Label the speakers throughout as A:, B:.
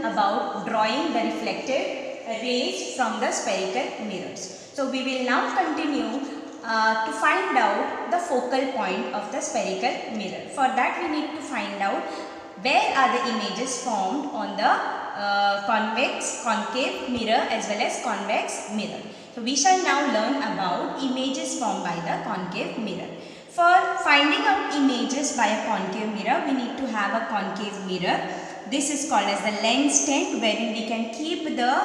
A: about drawing the reflected rays from the spherical mirrors. So we will now continue to find out the focal point of the spherical mirror. For that we need to find out where are the images formed on the convex, concave mirror as well as convex mirror. So we shall now learn about images formed by the concave mirror. For finding out images by a concave mirror, we need to have a concave mirror. This is called as the lens tent, wherein we can keep the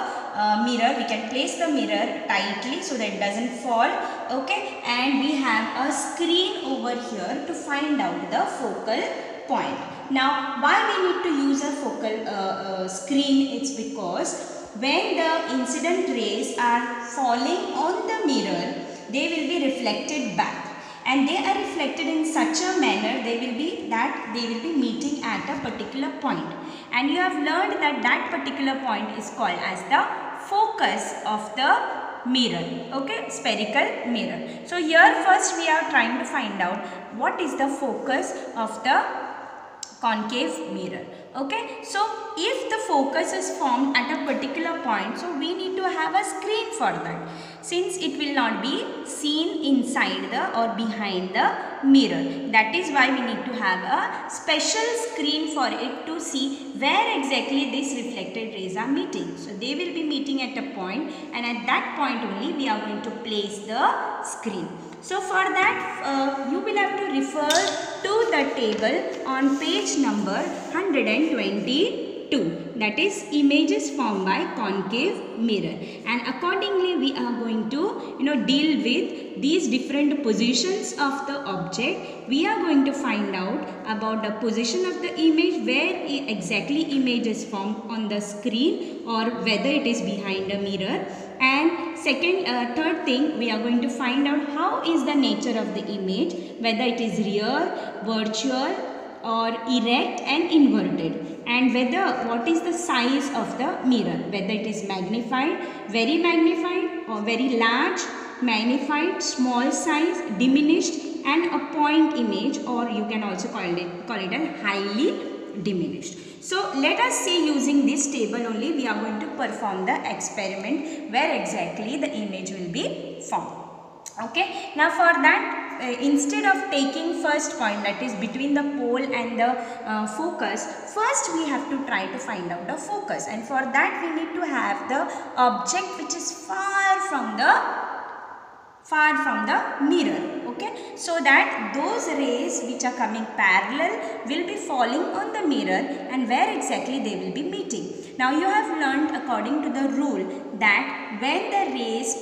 A: mirror, we can place the mirror tightly so that it doesn't fall, okay, and we have a screen over here to find out the focal point. Now why we need to use a focal screen? It's because when the incident rays are falling on the mirror, they will be reflected back. And they are reflected in such a manner they will be meeting at a particular point. And you have learned that that particular point is called as the focus of the mirror, okay, spherical mirror. So here first we are trying to find out what is the focus of the concave mirror. Okay, so if the focus is formed at a particular point, so we need to have a screen for that, since it will not be seen inside the or behind the mirror. That is why we need to have a special screen for it to see where exactly these reflected rays are meeting. So they will be meeting at a point, and at that point only we are going to place the screen. So for that you will have to refer to the table on page number 122, that is images formed by concave mirror, and accordingly we are going to deal with these different positions of the object. We are going to find out about the position of the image, where exactly image is formed on the screen or whether it is behind a mirror. And third thing, we are going to find out how is the nature of the image, whether it is real, virtual or erect and inverted, and what is the size of the mirror, whether it is magnified, very magnified or very large, magnified, small size, diminished, and a point image, or you can also call it as highly diminished. So let us say using this table only we are going to perform the experiment where exactly the image will be formed. Okay, now for that instead of taking first point, that is between the pole and the focus, first we have to try to find out the focus, and for that we need to have the object which is far from the mirror, okay, so that those rays which are coming parallel will be falling on the mirror and where exactly they will be meeting. Now you have learned according to the rule that when the rays,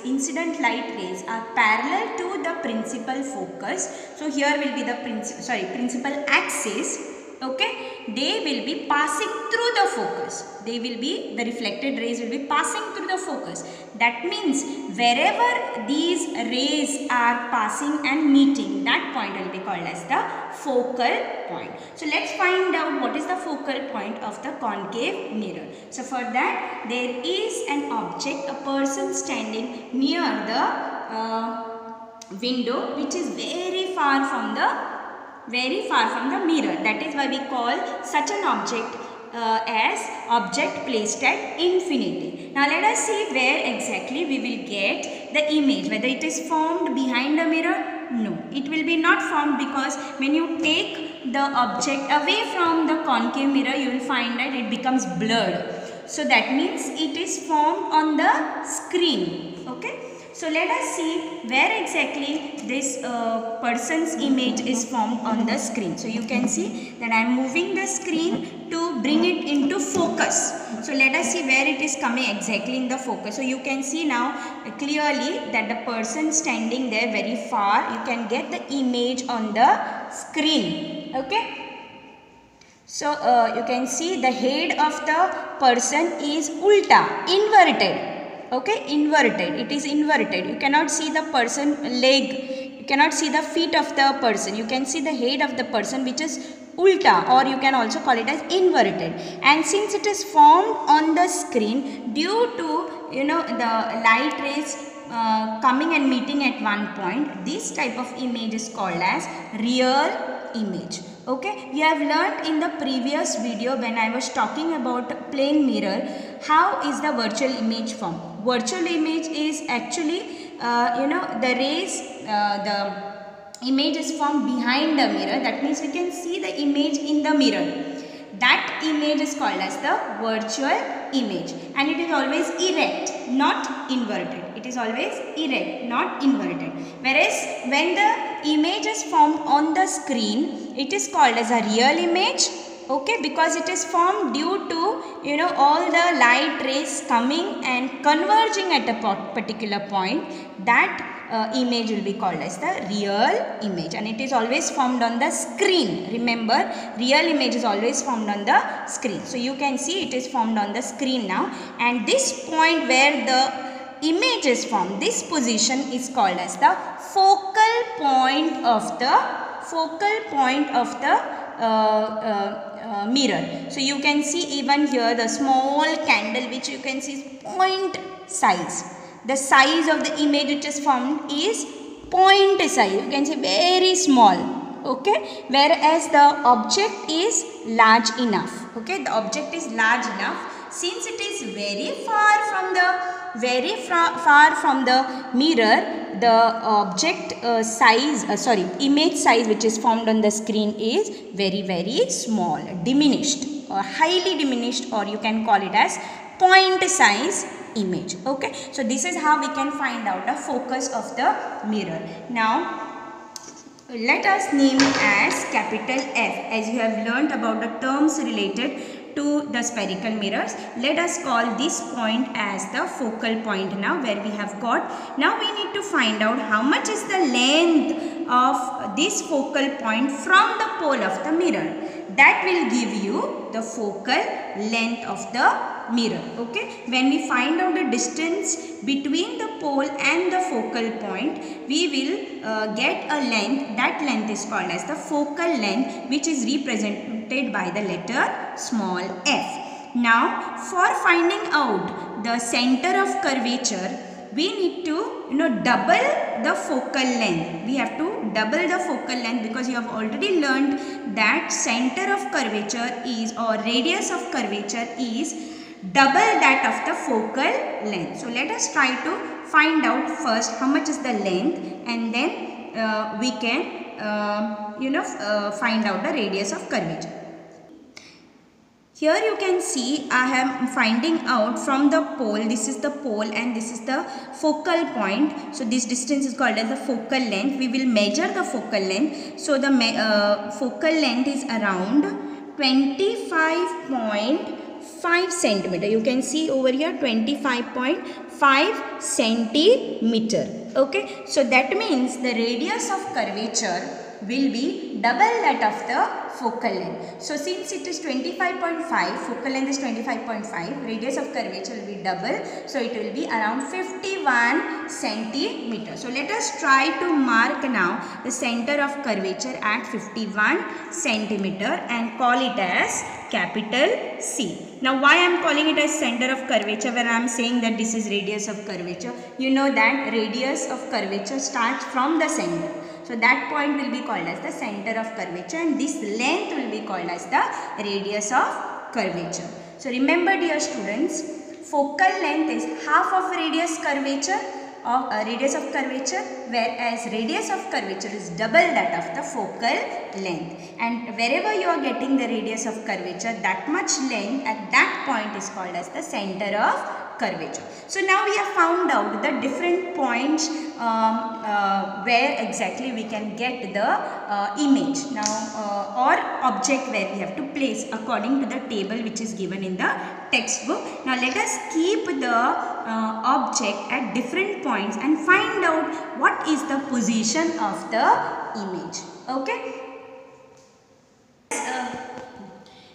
A: incident light rays are parallel to the principal focus, so here will be the principal axis, okay, they will be passing through the focus. The reflected rays will be passing through the focus. That means wherever these rays are passing and meeting, that point will be called as the focal point. So let's find out what is the focal point of the concave mirror. So for that there is an object, a person standing near the window which is very far from the mirror. That is why we call such an object as object placed at infinity. Now let us see where exactly we will get the image, whether it is formed behind a mirror. No, it will be not formed, because when you take the object away from the concave mirror you will find that it becomes blurred. So that means it is formed on the screen, okay. So let us see where exactly this person's image is formed on the screen. So you can see that I am moving the screen to bring it into focus. So let us see where it is coming exactly in the focus. So you can see now clearly that the person standing there very far, you can get the image on the screen, okay. So you can see the head of the person is ulta, inverted. Okay, inverted, it is inverted. You cannot see the person leg, you cannot see the feet of the person, you can see the head of the person which is ulta, or you can also call it as inverted. And since it is formed on the screen due to the light rays coming and meeting at one point, this type of image is called as real image. Okay, we have learnt in the previous video when I was talking about plane mirror, how is the virtual image formed. Virtual image is actually, the rays, the image is formed behind the mirror. That means we can see the image in the mirror. That image is called as the virtual image, and it is always erect, not inverted. It is always erect, not inverted. Whereas when the image is formed on the screen, it is called as a real image. Okay, because it is formed due to all the light rays coming and converging at a particular point. That image will be called as the real image, and it is always formed on the screen. Remember, real image is always formed on the screen. So you can see it is formed on the screen now, and this point where the image is formed, this position is called as the focal point of the mirror. So you can see even here the small candle which you can see is point size. The size of the image which is formed is point size. You can see very small. Okay, whereas the object is large enough. Okay, the object is large enough. Since it is very far from the mirror, the object image size which is formed on the screen is very small, diminished, or highly diminished, or you can call it as point size image. Okay, so this is how we can find out the focus of the mirror. Now let us name it as capital F. As you have learnt about the terms related to the spherical mirrors, let us call this point as the focal point now, where we have got. Now we need to find out how much is the length of this focal point from the pole of the mirror. That will give you the focal length of the mirror. Okay, when we find out the distance between the pole and the focal point, we will get a length. That length is called as the focal length, which is represented by the letter small f. Now for finding out the center of curvature, we need to double the focal length. We have to double the focal length, because you have already learned that center of curvature is, or radius of curvature is, double that of the focal length. So let us try to find out first how much is the length, and then we can find out the radius of curvature. Here you can see I am finding out from the pole. This is the pole and this is the focal point. So this distance is called as the focal length. We will measure the focal length. So the focal length is around 25.5 centimeter. You can see over here 25.5 centimeter. Okay, so that means the radius of curvature will be double that of the focal length. So since it is 25.5, focal length is 25.5, radius of curvature will be double. So it will be around 51 centimeter. So let us try to mark now the center of curvature at 51 centimeter and call it as capital C. Now why I am calling it as center of curvature when I am saying that this is radius of curvature? You know that radius of curvature starts from the center. So that point will be called as the center of curvature, and this length will be called as the radius of curvature. So remember, dear students, focal length is half of radius curvature of radius of curvature, whereas radius of curvature is double that of the focal length. And wherever you are getting the radius of curvature, that much length at that point is called as the center of curvature. So now we have found out the different points where exactly we can get the image now or object where we have to place according to the table which is given in the textbook. Now let us keep the object at different points and find out what is the position of the image. Okay.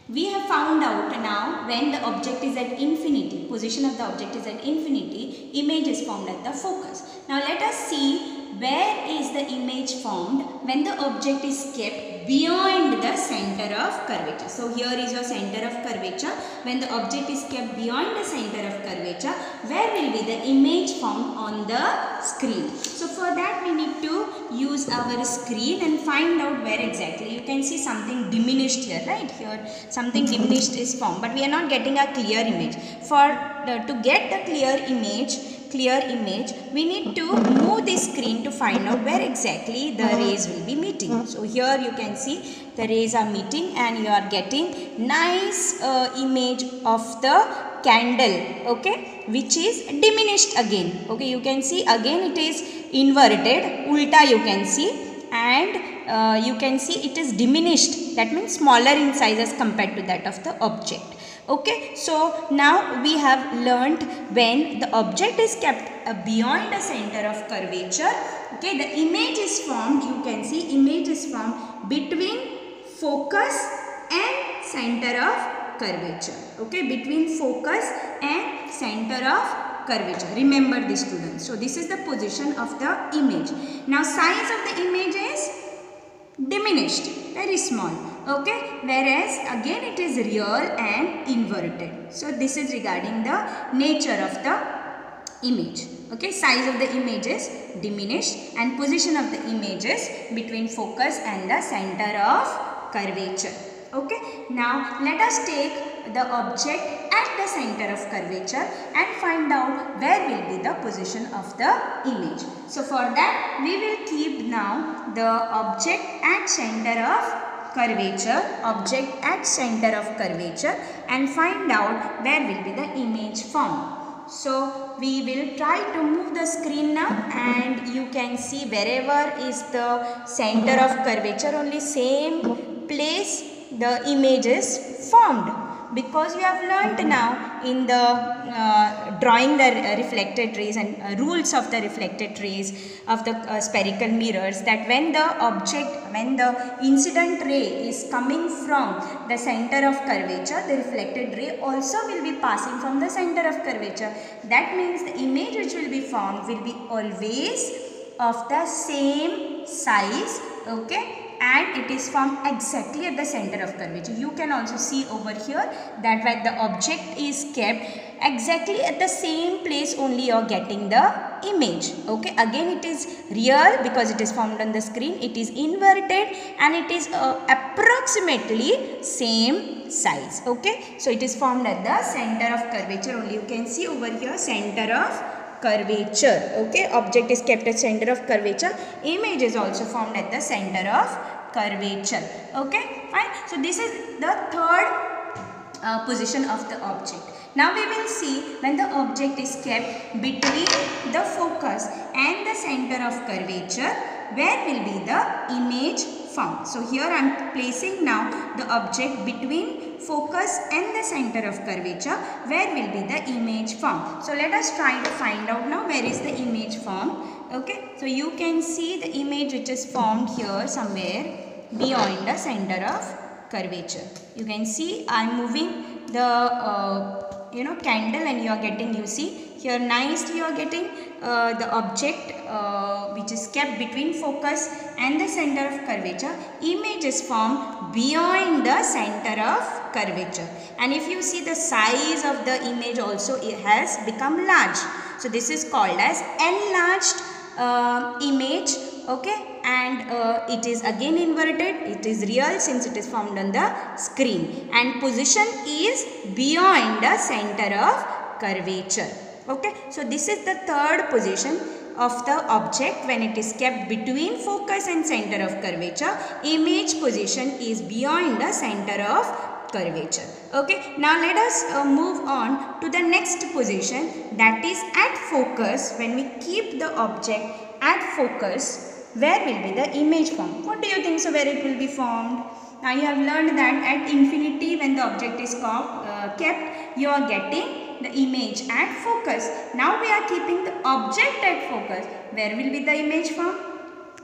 A: We have found out now when the object is at infinity, position of the object is at infinity, image is formed at the focus. Now let us see where is the image formed when the object is kept beyond the center of curvature. So here is your center of curvature. When the object is kept beyond the center of curvature, where will be the image formed on the screen? So for that we need to use our screen and find out where exactly. You can see something diminished here, right? Here something diminished is formed, but we are not getting a clear image. To get the clear image, we need to move the screen to find out where exactly the rays will be meeting. So here you can see the rays are meeting and you are getting nice image of the candle, okay, which is diminished again. Okay, you can see again it is inverted, ulta you can see, and you can see it is diminished. That means smaller in size as compared to that of the object. Okay, so now we have learnt when the object is kept beyond the center of curvature, okay, the image is formed. You can see image is formed between focus and center of curvature. Okay, between focus and center of curvature. Remember this, students. So this is the position of the image. Now size of the image is diminished, very small. Okay, whereas again it is real and inverted. So this is regarding the nature of the image. Okay, size of the image is diminished and position of the image is between focus and the center of curvature. Okay, now let us take the object at the center of curvature and find out where will be the position of the image. So for that we will keep now the object at center of curvature, and find out where will be the image formed. So we will try to move the screen now, and you can see wherever is the center of curvature, only same place the image is formed, because you have learnt now in the drawing the reflected rays and rules of the reflected rays of the spherical mirrors, that when the incident ray is coming from the center of curvature, the reflected ray also will be passing from the center of curvature. That means the image which will be formed will be always of the same size, okay, and it is formed exactly at the center of curvature. You can also see over here that when the object is kept exactly at the same place, only you are getting the image. Okay, again it is real because it is formed on the screen. It is inverted and it is approximately same size. Okay, so it is formed at the center of curvature only. You can see over here center of curvature. Okay, object is kept at center of curvature. Image is also formed at the center of curvature. Okay, fine. So this is the third position of the object. Now we will see when the object is kept between the focus and the center of curvature, where will be the image formed. So here I am placing now the object between focus and the center of curvature, where will be the image formed. So let us try to find out now where is the image formed. Okay, so you can see the image which is formed here somewhere beyond the center of curvature. You can see I am moving the candle, and you are getting, you see here nicely you are getting the object which is kept between focus and the center of curvature. Image is formed beyond the center of curvature, and if you see the size of the image also, it has become large. So this is called as enlarged image. Okay, and it is again inverted. It is real since it is formed on the screen, and position is beyond the center of curvature. Okay, so this is the third position of the object when it is kept between focus and center of curvature. Image position is beyond the center of curvature. Okay, now let us move on to the next position, that is at focus. When we keep the object at focus, where will be the image formed? What do you think? So where it will be formed? Now you have learned that at infinity, when the object is kept, you are getting the image at focus. Now we are keeping the object at focus. Where will be the image formed?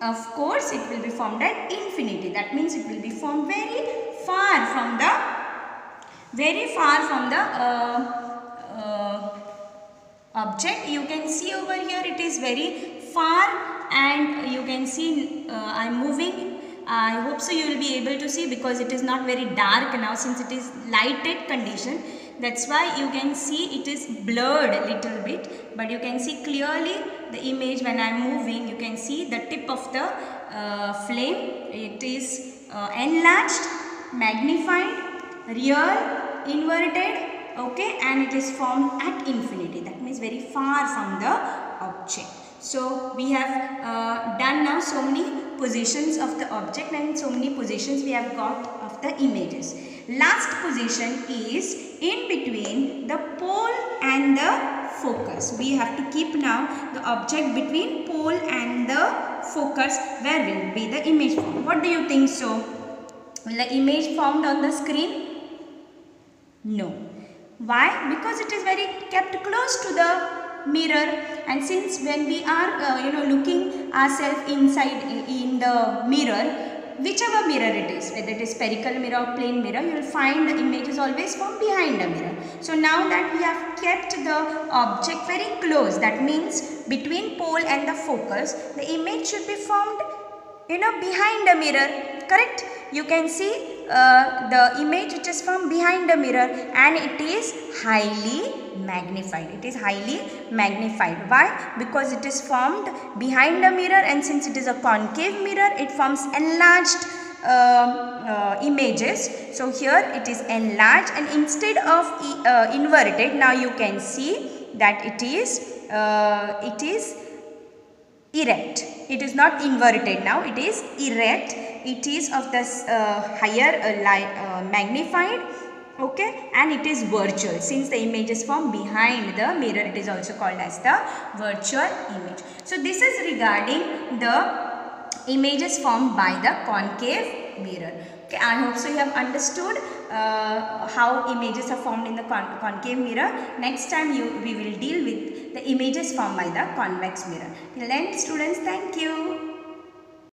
A: Of course, it will be formed at infinity. That means it will be formed very far from the object. You can see over here it is very far, and you can see I am moving I hope so you will be able to see, because it is not very dark now since it is lighted condition. That's why you can see it is blurred a little bit, but you can see clearly the image when I am moving. You can see the tip of the flame. It is enlarged, magnified, real, inverted, okay, and it is formed at infinity. That means very far from the object. So we have done now so many positions of the object and so many positions we have got of the images. Last position is in between the pole and the focus. We have to keep now the object between pole and the focus. Where will be the image formed? What do you think so? Will the image formed on the screen? No. Why? Because it is very kept close to the mirror, and since when we are looking ourselves inside in the mirror, whichever mirror it is, whether it is spherical mirror or plane mirror, you will find the image is always from behind the mirror. So now that we have kept the object very close, that means between pole and the focus, the image should be formed behind the mirror, correct? You can see the image which is from behind the mirror, and it is highly magnified. It is highly magnified. Why? Because it is formed behind the mirror, and since it is a concave mirror, it forms enlarged images. So here it is enlarged, and instead of inverted, now you can see that it is erect. It is not inverted now, it is erect. It is of the higher magnified, okay, and it is virtual. Since the image is from behind the mirror, it is also called as the virtual image. So this is regarding the images formed by the concave mirror. Okay, I hope so you have understood how images are formed in the concave mirror. Next time we will deal with the images formed by the convex mirror. Till then, students, thank you.